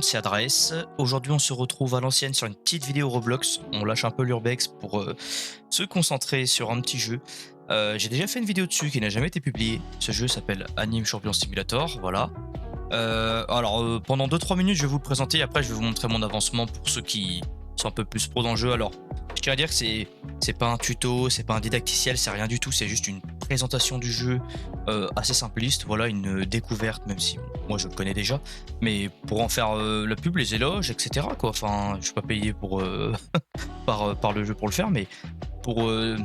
monde, c'est Adresse. Aujourd'hui, on se retrouve à l'ancienne sur une petite vidéo Roblox. On lâche un peu l'urbex pour se concentrer sur un petit jeu. J'ai déjà fait une vidéo dessus qui n'a jamais été publiée. Ce jeu s'appelle Anime Champion Simulator, voilà. Pendant 2-3 minutes, je vais vous le présenter. Après, je vais vous montrer mon avancement pour ceux qui sont un peu plus pro dans le jeu. Alors, je tiens à dire que c'est pas un tuto, c'est pas un didacticiel, c'est rien du tout. C'est juste une présentation du jeu assez simpliste. Voilà, une découverte, même si moi je le connais déjà. Mais pour en faire la pub, les éloges, etc. Quoi. Enfin, je suis pas payé pour par le jeu pour le faire, mais pour euh,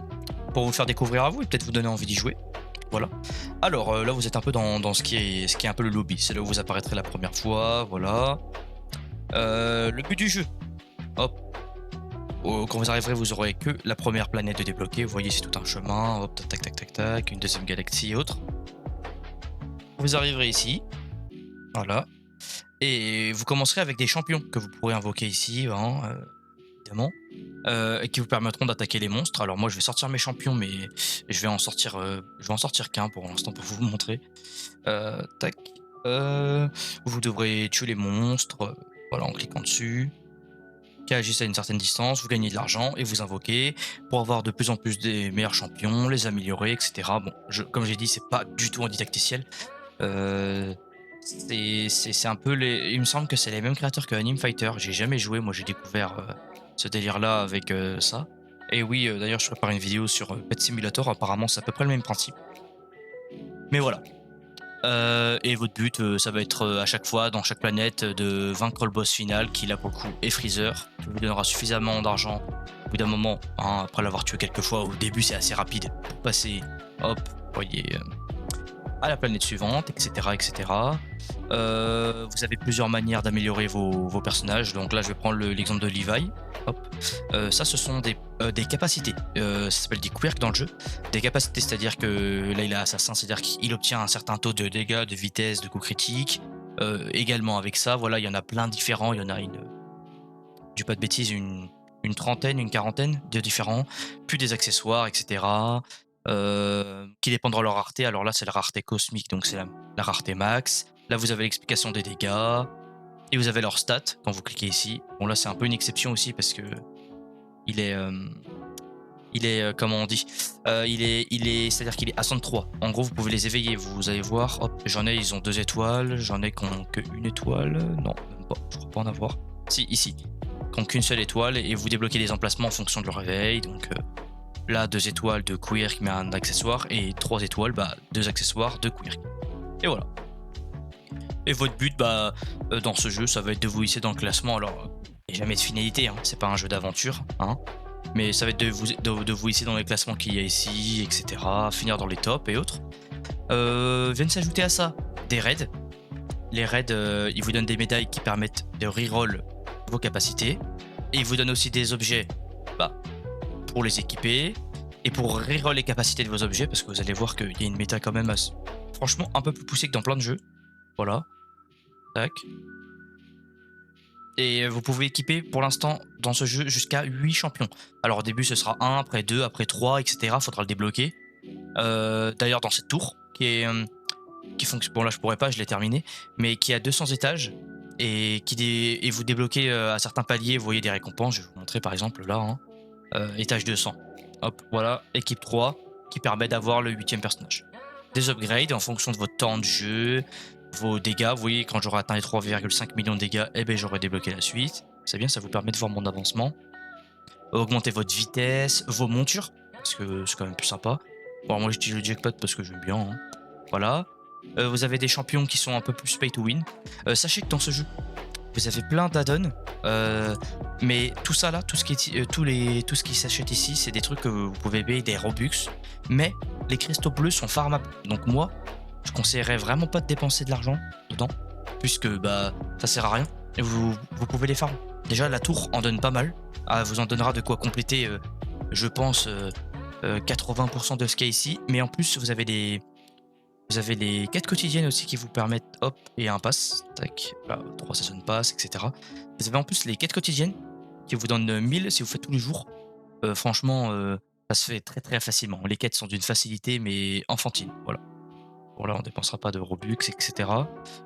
pour vous le faire découvrir à vous et peut-être vous donner envie d'y jouer. Voilà. Alors là, vous êtes un peu dans ce qui est un peu le lobby. C'est là où vous apparaîtrez la première fois. Voilà. Le but du jeu. Hop. Quand vous arriverez, vous aurez que la première planète de débloquer. Vous voyez, c'est tout un chemin. Hop, tac, tac, tac, tac. Une deuxième galaxie et autres. Vous arriverez ici. Voilà. Et vous commencerez avec des champions que vous pourrez invoquer ici, hein, évidemment. Et qui vous permettront d'attaquer les monstres. Alors moi, je vais sortir mes champions, mais je vais en sortir qu'un pour l'instant pour vous montrer. Tac. Vous devrez tuer les monstres, voilà, en cliquant dessus, qui agissent à une certaine distance. Vous gagnez de l'argent et vous invoquez pour avoir de plus en plus des meilleurs champions, les améliorer, etc. Bon, comme j'ai dit, c'est pas du tout un didacticiel. Euh, c'est un peu les. Il me semble que c'est les mêmes créateurs que Anime Fighter. J'ai jamais joué, moi j'ai découvert ce délire-là avec ça. Et oui, d'ailleurs, je prépare une vidéo sur Pet Simulator. Apparemment, c'est à peu près le même principe. Mais voilà. Et votre but, ça va être à chaque fois, dans chaque planète, de vaincre le boss final, qui là pour le coup est Freezer, qui vous donnera suffisamment d'argent au bout d'un moment, hein, après l'avoir tué quelques fois. Au début, c'est assez rapide pour passer, hop, vous voyez, à la planète suivante, etc. etc. Vous avez plusieurs manières d'améliorer vos personnages. Donc là, je vais prendre l'exemple de Levi. Hop. Ça, ce sont des capacités. Ça s'appelle des quirks dans le jeu. Des capacités, c'est-à-dire que là, il est assassin, c'est-à-dire qu'il obtient un certain taux de dégâts, de vitesse, de coups critiques. Également avec ça, voilà, il y en a plein différents. Il y en a je dis pas de bêtises, une trentaine, une quarantaine de différents. Puis des accessoires, etc. Qui dépendront de leur rareté. Alors là, c'est la rareté cosmique, donc c'est la rareté max. Là, vous avez l'explication des dégâts. Et vous avez leur stat quand vous cliquez ici. Bon, là, c'est un peu une exception aussi parce que il est. Comment on dit c'est-à-dire qu'il est à 103. En gros, vous pouvez les éveiller. Vous allez voir, hop, j'en ai, ils ont 2 étoiles. J'en ai qui ont que 1 étoile. Non, même pas, je crois pas en avoir. Si, ici. Qui ont qu'une seule étoile. Et vous débloquez les emplacements en fonction de leur réveil. Donc là, 2 étoiles de quirk, mais un accessoire. Et 3 étoiles, 2 accessoires, 2 quirk. Et voilà. Et votre but, dans ce jeu, ça va être de vous hisser dans le classement. Alors, il n'y a jamais de finalité, hein. C'est pas un jeu d'aventure, hein. Mais ça va être de vous hisser dans les classements qu'il y a ici, etc. Finir dans les tops et autres. Viennent s'ajouter à ça des raids. Les raids, ils vous donnent des médailles qui permettent de reroll vos capacités. Et ils vous donnent aussi des objets pour les équiper. Et pour reroll les capacités de vos objets, parce que vous allez voir qu'il y a une méta quand même franchement un peu plus poussée que dans plein de jeux. Voilà. Tac. Et vous pouvez équiper pour l'instant dans ce jeu jusqu'à 8 champions. Alors au début ce sera 1, après 2, après 3, etc. Faudra le débloquer. D'ailleurs dans cette tour qui fonctionne. Bon là je pourrais pas, je l'ai terminé. Mais qui a 200 étages. Et et vous débloquez à certains paliers, vous voyez des récompenses. Je vais vous montrer par exemple là. Hein. Étage 200. Hop, voilà, équipe 3 qui permet d'avoir le 8e personnage. Des upgrades en fonction de votre temps de jeu, vos dégâts. Vous voyez, quand j'aurai atteint les 3,5 millions de dégâts, j'aurai débloqué la suite. C'est bien, ça vous permet de voir mon avancement. Augmenter votre vitesse, vos montures, parce que c'est quand même plus sympa. Bon, moi j'utilise le jackpot parce que j'aime bien. Hein. Voilà. Vous avez des champions qui sont un peu plus pay to win. Sachez que dans ce jeu, vous avez plein d'add-ons. Mais tout ça là, tout ce qui s'achète ici, c'est des trucs que vous pouvez payer des Robux. Mais les cristaux bleus sont farmables. Donc moi, je conseillerais vraiment pas de dépenser de l'argent dedans, puisque ça sert à rien. Et vous pouvez les farm. Déjà la tour en donne pas mal. Vous en donnera de quoi compléter, je pense, 80% de ce qu'il y a ici. Mais en plus, vous avez les quêtes quotidiennes aussi qui vous permettent, hop, et un pass, tac, 3 season pass, etc. Vous avez en plus les quêtes quotidiennes qui vous donnent 1000 si vous faites tous les jours. Franchement, ça se fait très très facilement. Les quêtes sont d'une facilité mais enfantine, voilà. Bon là, on dépensera pas de Robux, etc.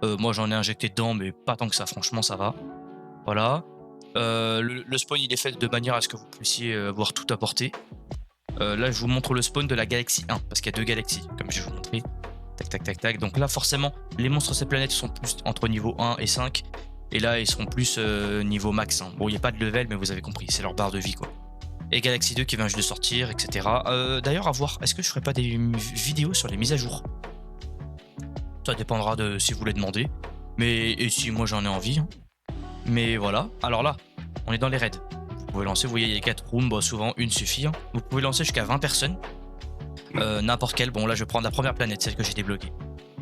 Moi, j'en ai injecté dedans, mais pas tant que ça. Franchement, ça va. Voilà. Le spawn, il est fait de manière à ce que vous puissiez voir tout à portée. Là, je vous montre le spawn de la galaxie 1, parce qu'il y a 2 galaxies, comme je vais vous montrer. Tac, tac, tac, tac. Donc là, forcément, les monstres de ces planètes sont plus entre niveau 1 et 5. Et là, ils seront plus niveau max. Hein. Bon, il n'y a pas de level, mais vous avez compris, c'est leur barre de vie, quoi. Et Galaxy 2 qui vient juste de sortir, etc. D'ailleurs, à voir, est-ce que je ferai pas des vidéos sur les mises à jour? Ça dépendra de si vous les demandez. Mais et si moi j'en ai envie. Hein. Mais voilà. Alors là, on est dans les raids. Vous pouvez lancer, vous voyez, il y a 4 rooms, bon, souvent une suffit. Hein. Vous pouvez lancer jusqu'à 20 personnes. N'importe quelle. Bon, là, je vais prendre la première planète, celle que j'ai débloquée.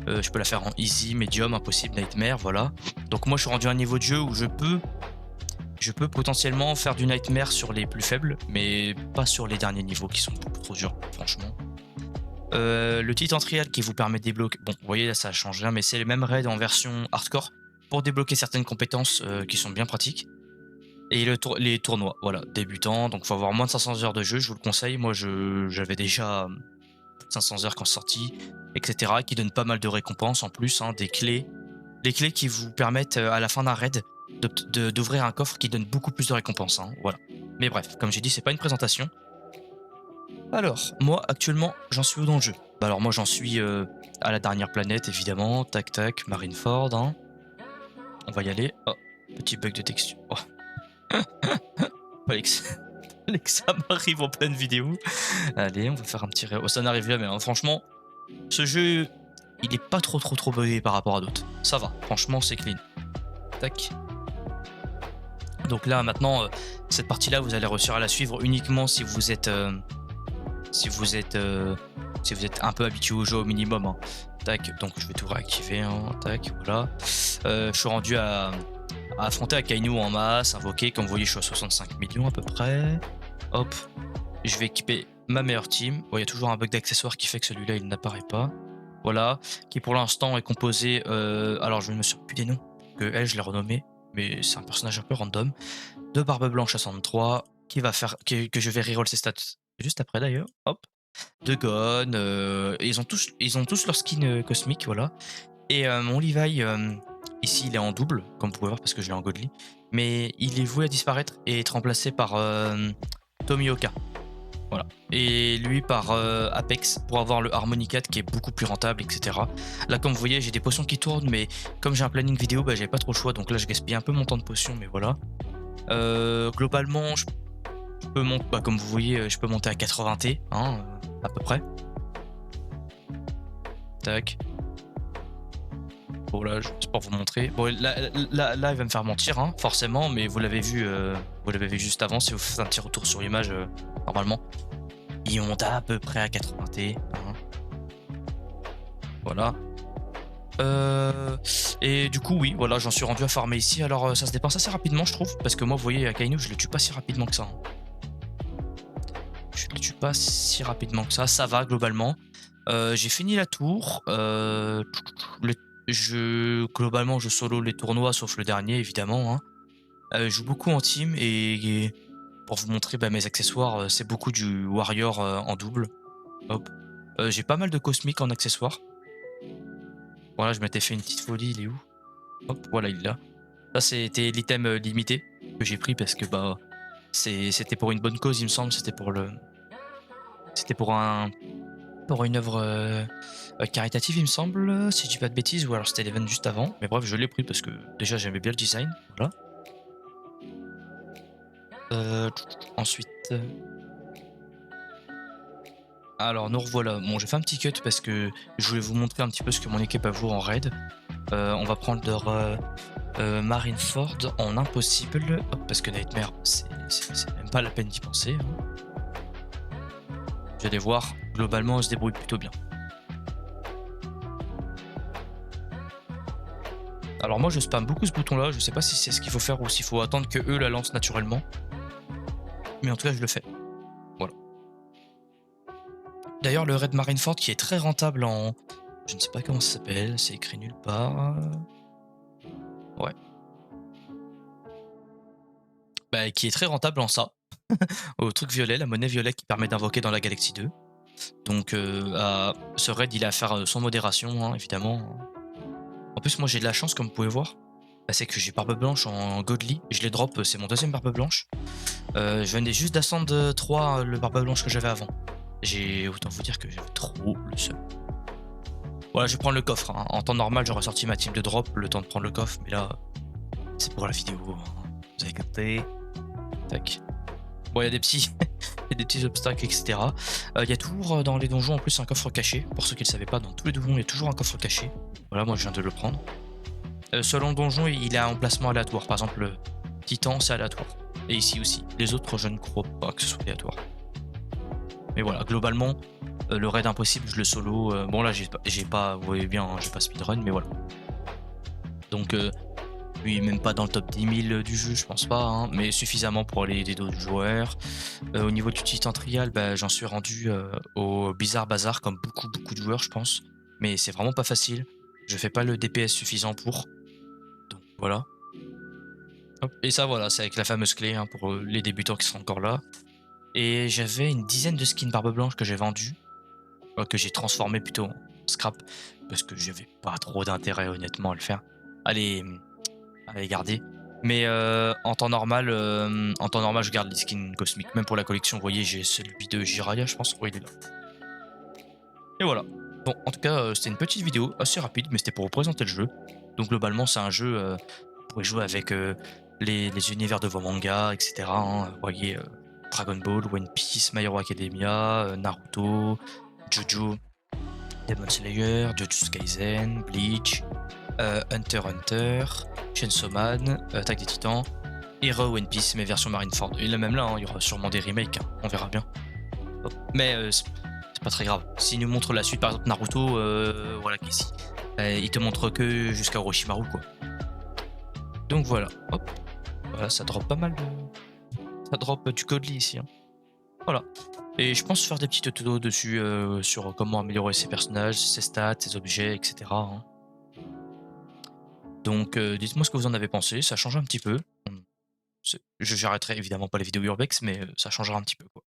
Je peux la faire en easy, medium, impossible, nightmare, voilà. Donc moi, je suis rendu à un niveau de jeu où je peux potentiellement faire du nightmare sur les plus faibles, mais pas sur les derniers niveaux qui sont beaucoup trop durs, franchement. Le titan trial qui vous permet de débloquer. Bon, vous voyez, là, ça change rien, mais c'est les mêmes raids en version hardcore pour débloquer certaines compétences qui sont bien pratiques. Et les tournois, voilà, débutants, donc il faut avoir moins de 500 heures de jeu, je vous le conseille. Moi, j'avais déjà 500 heures quand sorti, etc., qui donnent pas mal de récompenses en plus, hein, des clés qui vous permettent à la fin d'un raid d'ouvrir un coffre qui donne beaucoup plus de récompenses, hein, voilà. Mais bref, comme j'ai dit, c'est pas une présentation. Alors, moi actuellement, j'en suis où dans le jeu? Bah alors moi j'en suis à la dernière planète évidemment, tac tac, Marineford, hein. On va y aller. Oh, petit bug de texture. Oh. Alex, Alex, ça m'arrive en pleine vidéo. Allez, on va faire un petit oh, ça n'arrive jamais, hein. Franchement, ce jeu, il est pas trop buggé par rapport à d'autres. Ça va, franchement c'est clean. Tac. Donc là maintenant, cette partie-là, vous allez réussir à la suivre uniquement si vous êtes si vous êtes un peu habitué au jeu au minimum. Hein. Tac, donc je vais tout réactiver. Hein. Tac, voilà. Je suis rendu à affronter Akainu en masse, invoquer. Comme vous voyez, je suis à 65 millions à peu près. Hop, je vais équiper ma meilleure team. Bon, il y a toujours un bug d'accessoire qui fait que celui-là il n'apparaît pas. Voilà, qui pour l'instant est composé. Alors je ne me souviens plus des noms. Que elle, je l'ai renommé, mais c'est un personnage un peu random. De Barbe Blanche à 63, qui va faire que je vais reroll ses stats juste après d'ailleurs. Hop. De Gon, ils ont tous leur skin cosmique, voilà. Et mon Levi, ici, il est en double, comme vous pouvez voir, parce que je l'ai en Godly. Mais il est voué à disparaître et être remplacé par Tomioka. Voilà. Et lui par Apex pour avoir le Harmony 4 qui est beaucoup plus rentable, etc. Là, comme vous voyez, j'ai des potions qui tournent, mais comme j'ai un planning vidéo, bah, j'avais pas trop le choix. Donc là, je gaspille un peu mon temps de potions, mais voilà. Globalement, je peux monter, bah, comme vous voyez, je peux monter à 80 T, hein, à peu près. Tac. Bon là, c'est pour vous montrer. Bon là, il va me faire mentir, hein, forcément, mais vous l'avez vu juste avant. Si vous faites un petit retour sur l'image, normalement, il monte à peu près à 80 T. Hein. Voilà. Et du coup, oui, voilà, j'en suis rendu à farmer ici. Alors, ça se dépense assez rapidement, je trouve, parce que moi, vous voyez, Akainu, je le tue pas si rapidement que ça. Hein. Je le tue pas si rapidement que ça. Ça va globalement. J'ai fini la tour. Globalement, je solo les tournois, sauf le dernier, évidemment. Hein. Je joue beaucoup en team et pour vous montrer bah, mes accessoires, c'est beaucoup du warrior en double. Hop. J'ai pas mal de cosmiques en accessoires. Voilà, je m'étais fait une petite folie, il est où? Hop, voilà, il est là. Ça, c'était l'item limité que j'ai pris parce que bah c'était pour une bonne cause, il me semble. C'était pour une œuvre caritative, il me semble, si je dis pas de bêtises, ou alors c'était l'event juste avant. Mais bref, je l'ai pris parce que déjà j'aimais bien le design. Voilà. Ensuite. Alors nous revoilà. Bon, j'ai fait un petit cut parce que je voulais vous montrer un petit peu ce que mon équipe a joué en raid. On va prendre Marineford en impossible. Hop, parce que Nightmare, c'est même pas la peine d'y penser. Hein. Vous allez voir, globalement, on se débrouille plutôt bien. Alors moi, je spam beaucoup ce bouton-là. Je sais pas si c'est ce qu'il faut faire ou s'il faut attendre que eux la lancent naturellement. Mais en tout cas, je le fais. Voilà. D'ailleurs, le raid Marineford qui est très rentable en... Je ne sais pas comment ça s'appelle, c'est écrit nulle part. Ouais. Bah, qui est très rentable en ça. Au truc violet, la monnaie violet qui permet d'invoquer dans la Galaxie 2. Donc ce raid, il est à faire, sans modération, hein, évidemment. En plus, moi, j'ai de la chance, comme vous pouvez voir. Bah, c'est que j'ai barbe blanche en godly. Je les drop, c'est mon deuxième barbe blanche. Je venais juste d'ascendre 3 le barbe blanche que j'avais avant. J'ai autant vous dire que j'avais trop le seum. Voilà, je vais prendre le coffre, hein. En temps normal, j'aurais sorti ma team de drop, le temps de prendre le coffre, mais là, c'est pour la vidéo, hein. Vous avez capté. Tac. Bon, il y a des petits il y a des petits obstacles et cetera. Il y a toujours, dans les donjons, en plus, un coffre caché. Pour ceux qui ne le savaient pas, dans tous les donjons, il y a toujours un coffre caché. Voilà, moi, je viens de le prendre. Selon le donjon, il a un emplacement aléatoire. Par exemple, le Titan, c'est aléatoire. Et ici aussi. Les autres, je ne crois pas que ce soit aléatoire. Mais voilà, globalement, le raid impossible, je le solo. Bon, là, j'ai pas, vous voyez bien, hein, j'ai pas speedrun, mais voilà. Donc, lui, même pas dans le top 10 000 du jeu, je pense pas, hein, mais suffisamment pour aller aider d'autres joueurs. Au niveau du Titan Trial, bah, j'en suis rendu au Bizarre Bazar, comme beaucoup de joueurs, je pense. Mais c'est vraiment pas facile. Je fais pas le DPS suffisant pour. Donc voilà. Hop. Et ça, voilà, c'est avec la fameuse clé, hein, pour les débutants qui sont encore là. Et j'avais une dizaine de skins barbe blanche que j'ai vendu, que j'ai transformé plutôt en scrap, parce que j'avais pas trop d'intérêt honnêtement à le faire. Allez, à les garder. Mais en temps normal, je garde les skins cosmiques. Même pour la collection, vous voyez, j'ai celui de Jiraya, je pense. Oui, il est là. Et voilà. Bon, en tout cas, c'était une petite vidéo assez rapide, mais c'était pour vous présenter le jeu. Donc globalement, c'est un jeu, vous pouvez jouer avec les univers de vos mangas, etc., hein. Vous voyez, Dragon Ball, One Piece, My Hero Academia, Naruto, Jojo, Demon Slayer, Jujutsu Kaisen, Bleach, Hunter x Hunter, Chainsaw Man, Attaque des Titans, Hero One Piece, mais version Marineford. Et là même là, hein, il y aura sûrement des remakes, hein, on verra bien. Hop. Mais c'est pas très grave. S'il nous montre la suite, par exemple Naruto, voilà, qu'ici, il te montre que jusqu'à Orochimaru, quoi. Donc voilà, hop, voilà, ça drop pas mal de... Ça drop du Godly ici, hein. Voilà. Et je pense faire des petits tutos dessus, sur comment améliorer ses personnages, ses stats, ses objets, etc., hein. Donc dites-moi ce que vous en avez pensé, ça change un petit peu. J'arrêterai évidemment pas les vidéos urbex, mais ça changera un petit peu, quoi.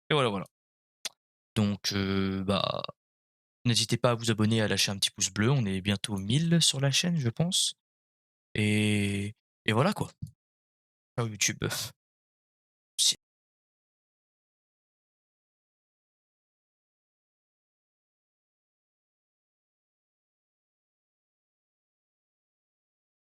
Et voilà, voilà. Donc bah, n'hésitez pas à vous abonner, à lâcher un petit pouce bleu, on est bientôt 1000 sur la chaîne, je pense. Et voilà, quoi. Ciao YouTube.